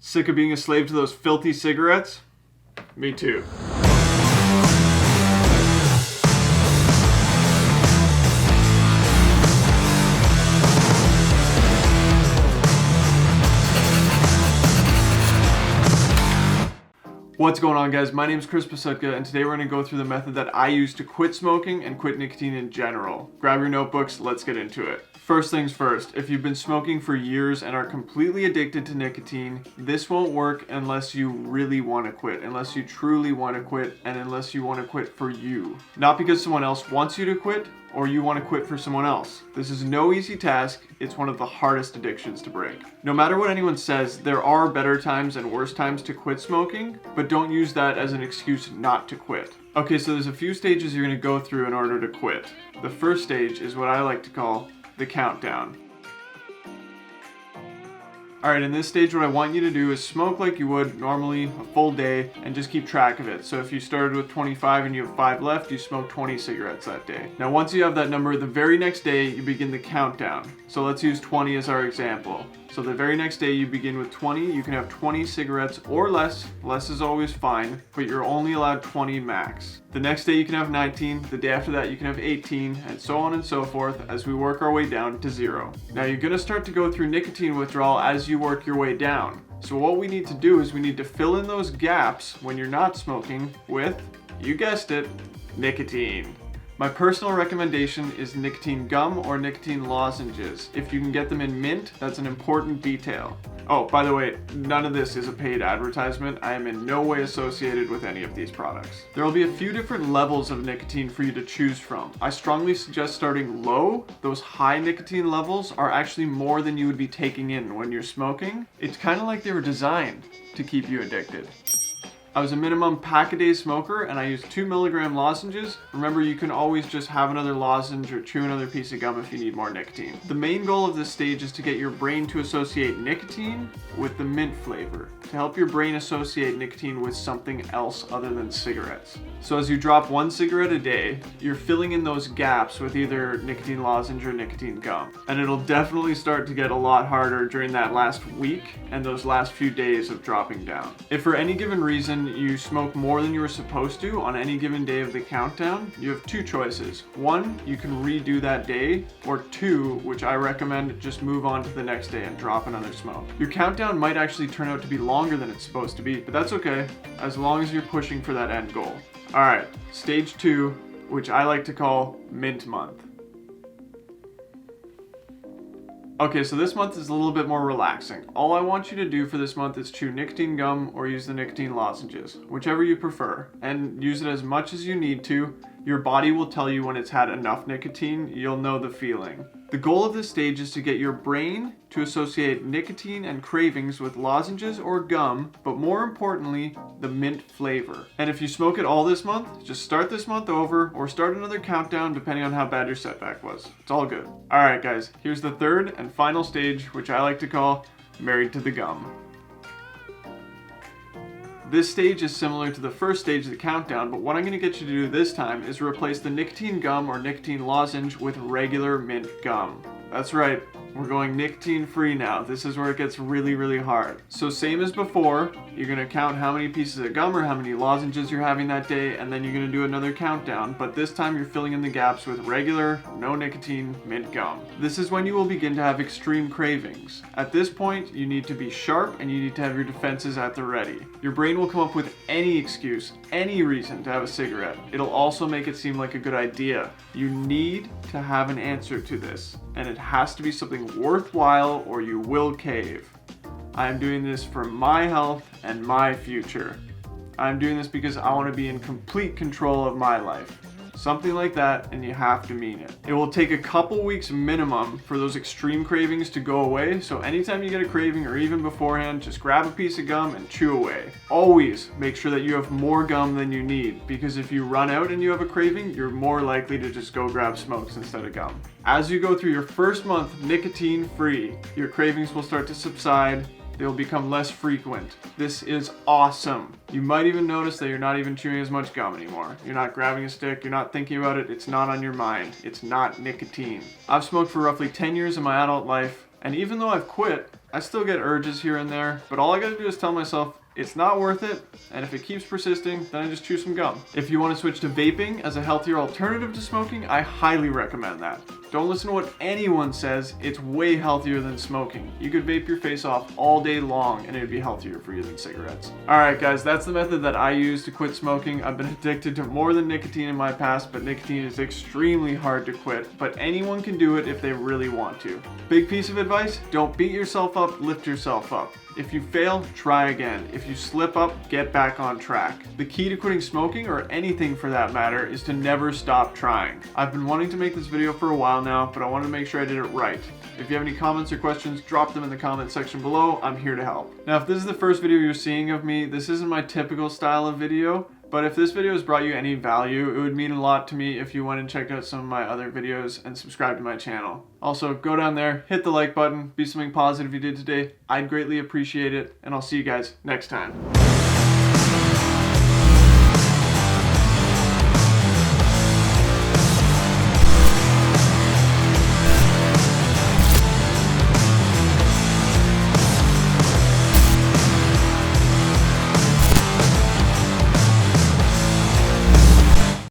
Sick of being a slave to those filthy cigarettes? Me too. What's going on, guys? My name is Psutka, and today we're going to go through the method that I use to quit smoking and quit nicotine in general. Grab your notebooks, let's get into it. First things first, if you've been smoking for years and are completely addicted to nicotine, this won't work unless you really want to quit, unless you truly want to quit, and unless you want to quit for you. Not because someone else wants you to quit, or you want to quit for someone else. This is no easy task. It's one of the hardest addictions to break. No matter what anyone says, there are better times and worse times to quit smoking, but don't use that as an excuse not to quit. Okay, so there's a few stages you're going to go through in order to quit. The first stage is what I like to call the countdown. Alright, in this stage what I want you to do is smoke like you would normally a full day and just keep track of it. So if you started with 25 and you have 5 left, you smoke 20 cigarettes that day. Now once you have that number, the very next day you begin the countdown. So let's use 20 as our example. So the very next day you begin with 20, you can have 20 cigarettes or less. Less is always fine, but you're only allowed 20 max. The next day you can have 19, the day after that you can have 18, and so on and so forth as we work our way down to 0. Now you're going to start to go through nicotine withdrawal as you work your way down. So what we need to do is we need to fill in those gaps when you're not smoking with, you guessed it, nicotine. My personal recommendation is nicotine gum or nicotine lozenges. If you can get them in mint, that's an important detail. Oh, by the way, none of this is a paid advertisement. I am in no way associated with any of these products. There will be a few different levels of nicotine for you to choose from. I strongly suggest starting low. Those high nicotine levels are actually more than you would be taking in when you're smoking. It's kind of like they were designed to keep you addicted. I was a minimum pack-a-day smoker and I used 2 milligram lozenges. Remember, you can always just have another lozenge or chew another piece of gum if you need more nicotine. The main goal of this stage is to get your brain to associate nicotine with the mint flavor, to help your brain associate nicotine with something else other than cigarettes. So as you drop 1 cigarette a day, you're filling in those gaps with either nicotine lozenge or nicotine gum. And it'll definitely start to get a lot harder during that last week and those last few days of dropping down. If for any given reason you smoke more than you were supposed to on any given day of the countdown, you have 2 choices. 1, you can redo that day, or 2, which I recommend, just move on to the next day and drop another smoke. Your countdown might actually turn out to be longer than it's supposed to be, but that's okay, as long as you're pushing for that end goal. Alright, stage 2, which I like to call mint month. Okay, so this month is a little bit more relaxing. All I want you to do for this month is chew nicotine gum or use the nicotine lozenges, whichever you prefer, and use it as much as you need to. Your body will tell you when it's had enough nicotine. You'll know the feeling. The goal of this stage is to get your brain to associate nicotine and cravings with lozenges or gum, but more importantly, the mint flavor. And if you smoke it all this month, just start this month over or start another countdown depending on how bad your setback was. It's all good. Alright guys, here's the third and final stage, which I like to call married to the gum. This stage is similar to the first stage of the countdown, but what I'm going to get you to do this time is replace the nicotine gum or nicotine lozenge with regular mint gum. That's right, we're going nicotine free now. This is where it gets really, really hard. So same as before, you're going to count how many pieces of gum or how many lozenges you're having that day, and then you're going to do another countdown, but this time you're filling in the gaps with regular, no nicotine, mint gum. This is when you will begin to have extreme cravings. At this point, you need to be sharp and you need to have your defenses at the ready. Your brain will come up with any excuse, any reason to have a cigarette. It'll also make it seem like a good idea. You need to have an answer to this, and it has to be something worthwhile or you will cave. I am doing this for my health and my future. I'm doing this because I want to be in complete control of my life. Something like that, and you have to mean it. It will take a couple weeks minimum for those extreme cravings to go away, so anytime you get a craving or even beforehand, just grab a piece of gum and chew away. Always make sure that you have more gum than you need, because if you run out and you have a craving, you're more likely to just go grab smokes instead of gum. As you go through your first month nicotine free, your cravings will start to subside. They'll become less frequent. This is awesome. You might even notice that you're not even chewing as much gum anymore. You're not grabbing a stick, you're not thinking about it, it's not on your mind. It's not nicotine. I've smoked for roughly 10 years of my adult life, and even though I've quit, I still get urges here and there, but all I gotta do is tell myself it's not worth it, and if it keeps persisting, then I just chew some gum. If you want to switch to vaping as a healthier alternative to smoking, I highly recommend that. Don't listen to what anyone says, it's way healthier than smoking. You could vape your face off all day long and it'd be healthier for you than cigarettes. Alright guys, that's the method that I use to quit smoking. I've been addicted to more than nicotine in my past, but nicotine is extremely hard to quit. But anyone can do it if they really want to. Big piece of advice, don't beat yourself up, lift yourself up. If you fail, try again. If you slip up, get back on track. The key to quitting smoking, or anything for that matter, is to never stop trying. I've been wanting to make this video for a while now, but I wanted to make sure I did it right. If you have any comments or questions, drop them in the comment section below. I'm here to help. Now, if this is the first video you're seeing of me, this isn't my typical style of video. But if this video has brought you any value, it would mean a lot to me if you went and checked out some of my other videos and subscribed to my channel. Also, go down there, hit the like button, be something positive you did today. I'd greatly appreciate it, and I'll see you guys next time.